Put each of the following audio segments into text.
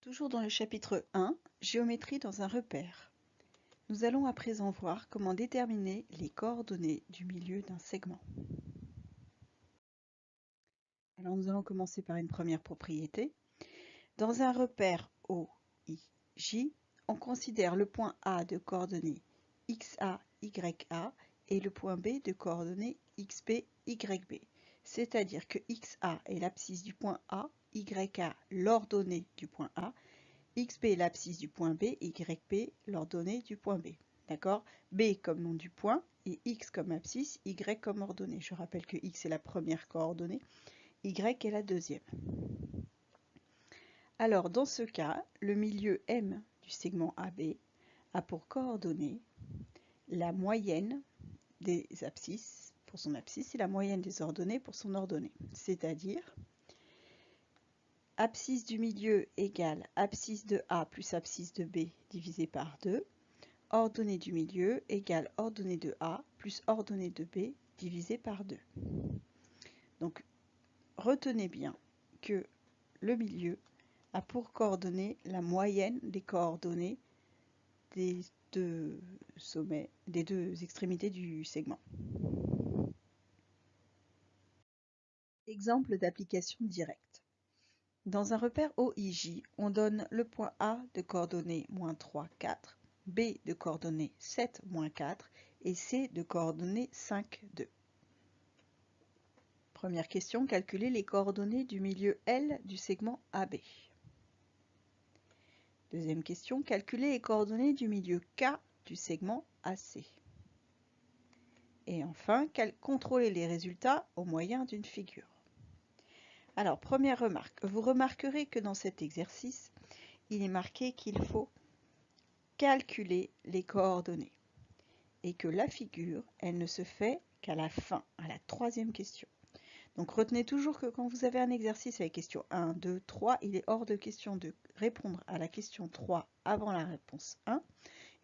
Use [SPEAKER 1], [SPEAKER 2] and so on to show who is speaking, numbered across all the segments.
[SPEAKER 1] Toujours dans le chapitre 1, Géométrie dans un repère. Nous allons à présent voir comment déterminer les coordonnées du milieu d'un segment. Alors nous allons commencer par une première propriété. Dans un repère OIJ, on considère le point A de coordonnées XA, YA et le point B de coordonnées XB, YB. C'est-à-dire que XA est l'abscisse du point A, YA l'ordonnée du point A, XB est l'abscisse du point B, YB l'ordonnée du point B. D'accord? B comme nom du point et X comme abscisse, Y comme ordonnée. Je rappelle que X est la première coordonnée, Y est la deuxième. Alors dans ce cas, le milieu M du segment AB a pour coordonnée la moyenne des abscisses pour son abscisse et la moyenne des ordonnées pour son ordonnée. C'est-à-dire abscisse du milieu égale abscisse de A plus abscisse de B divisé par 2. Ordonnée du milieu égale ordonnée de A plus ordonnée de B divisé par 2. Donc, retenez bien que le milieu a pour coordonnée la moyenne des coordonnées des deux sommets, des deux extrémités du segment. Exemple d'application directe. Dans un repère OIJ, on donne le point A de coordonnées -3, 4, B de coordonnées 7, -4 et C de coordonnées 5, 2. Première question, calculer les coordonnées du milieu L du segment AB. Deuxième question, calculer les coordonnées du milieu K du segment AC. Et enfin, contrôler les résultats au moyen d'une figure. Alors, première remarque, vous remarquerez que dans cet exercice, il est marqué qu'il faut calculer les coordonnées et que la figure, elle ne se fait qu'à la fin, à la troisième question. Donc retenez toujours que quand vous avez un exercice avec question 1, 2, 3, il est hors de question de répondre à la question 3 avant la réponse 1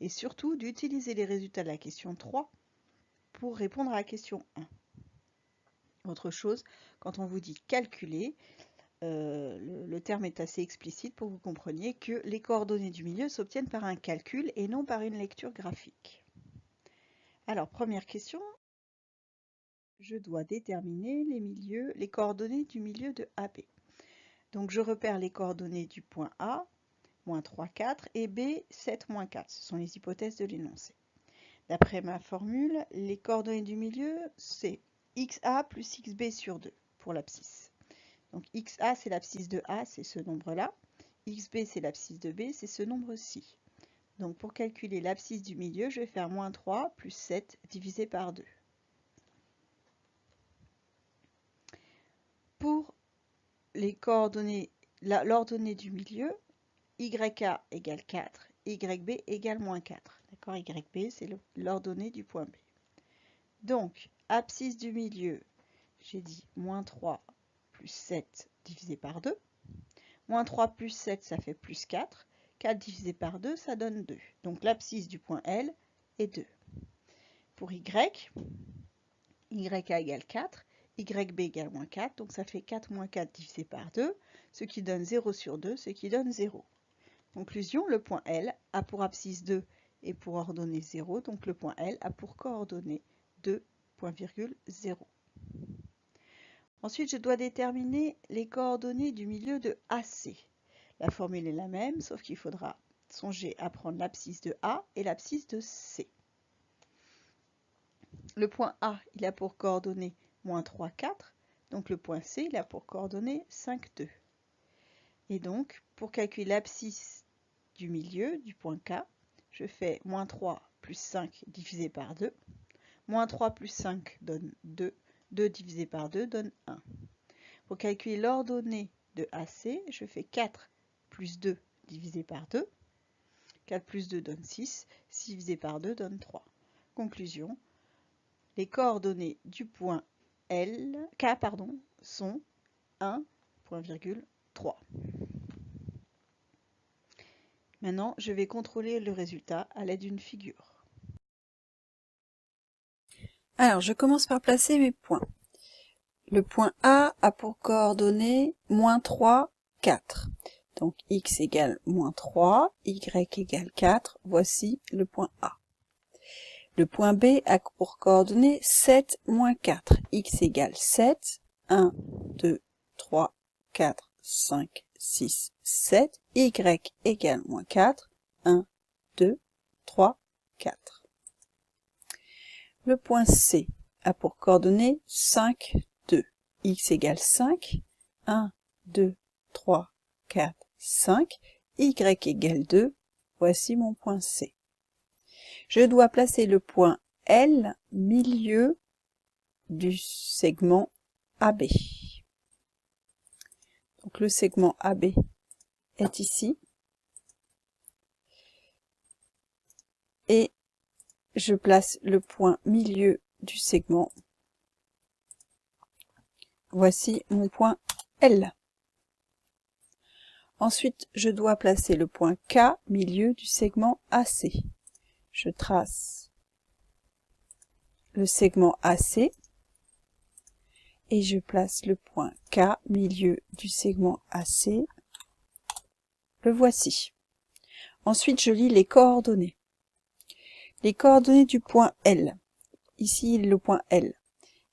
[SPEAKER 1] et surtout d'utiliser les résultats de la question 3 pour répondre à la question 1. Autre chose, quand on vous dit calculer, le terme est assez explicite pour que vous compreniez que les coordonnées du milieu s'obtiennent par un calcul et non par une lecture graphique. Alors, première question, je dois déterminer les coordonnées du milieu de AB. Donc, je repère les coordonnées du point A, -3, 4, et B, 7, -4. Ce sont les hypothèses de l'énoncé. D'après ma formule, les coordonnées du milieu, c'est XA plus XB sur 2 pour l'abscisse. Donc XA, c'est l'abscisse de A, c'est ce nombre-là. XB, c'est l'abscisse de B, c'est ce nombre-ci. Donc pour calculer l'abscisse du milieu, je vais faire -3 plus 7 divisé par 2. Pour les coordonnées, l'ordonnée du milieu, YA égale 4, YB égale -4. D'accord, YB, c'est l'ordonnée du point B. Donc, abscisse du milieu, j'ai dit -3 plus 7 divisé par 2. -3 plus 7, ça fait +4. 4 divisé par 2, ça donne 2. Donc l'abscisse du point L est 2. Pour Y, YA égale 4, YB égale -4, donc ça fait 4 - 4 divisé par 2, ce qui donne 0 sur 2, ce qui donne 0. Conclusion, le point L a pour abscisse 2 et pour ordonnée 0, donc le point L a pour coordonnée 2,0. Ensuite, je dois déterminer les coordonnées du milieu de AC. La formule est la même, sauf qu'il faudra songer à prendre l'abscisse de A et l'abscisse de C. Le point A, il a pour coordonnées -3, 4. Donc le point C, il a pour coordonnées 5, 2. Et donc, pour calculer l'abscisse du milieu, du point K, je fais -3 plus 5 divisé par 2. -3 plus 5 donne 2. 2 divisé par 2 donne 1. Pour calculer l'ordonnée de AC, je fais 4 plus 2 divisé par 2. 4 plus 2 donne 6. 6 divisé par 2 donne 3. Conclusion, les coordonnées du point K sont 1,3. Maintenant, je vais contrôler le résultat à l'aide d'une figure. Alors, je commence par placer mes points. Le point A a pour coordonnées -3, 4.
[SPEAKER 2] Donc x égale moins 3, y égale 4, voici le point A. Le point B a pour coordonnées 7, moins 4, x égale 7, 1, 2, 3, 4, 5, 6, 7, y égale moins 4, 1, 2, 3, 4. Le point C a pour coordonnées 5, 2, x égale 5, 1, 2, 3, 4, 5, y égale 2, voici mon point C. Je dois placer le point L milieu du segment AB. Donc le segment AB est ici. Et je place le point milieu du segment. Voici mon point L. Ensuite, je dois placer le point K milieu du segment AC. Je trace le segment AC et je place le point K milieu du segment AC. Le voici. Ensuite, je lis les coordonnées. Les coordonnées du point L. Ici, le point L.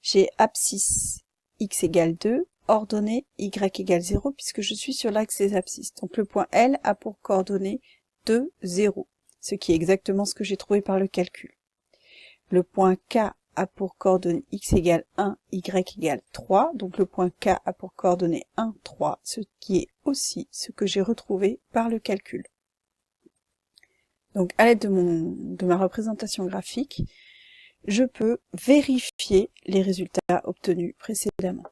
[SPEAKER 2] J'ai abscisse x égale 2, ordonnée y égale 0, puisque je suis sur l'axe des abscisses. Donc le point L a pour coordonnées 2, 0, ce qui est exactement ce que j'ai trouvé par le calcul. Le point K a pour coordonnées x égale 1, y égale 3, donc le point K a pour coordonnées 1, 3, ce qui est aussi ce que j'ai retrouvé par le calcul. Donc à l'aide de ma représentation graphique, je peux vérifier les résultats obtenus précédemment.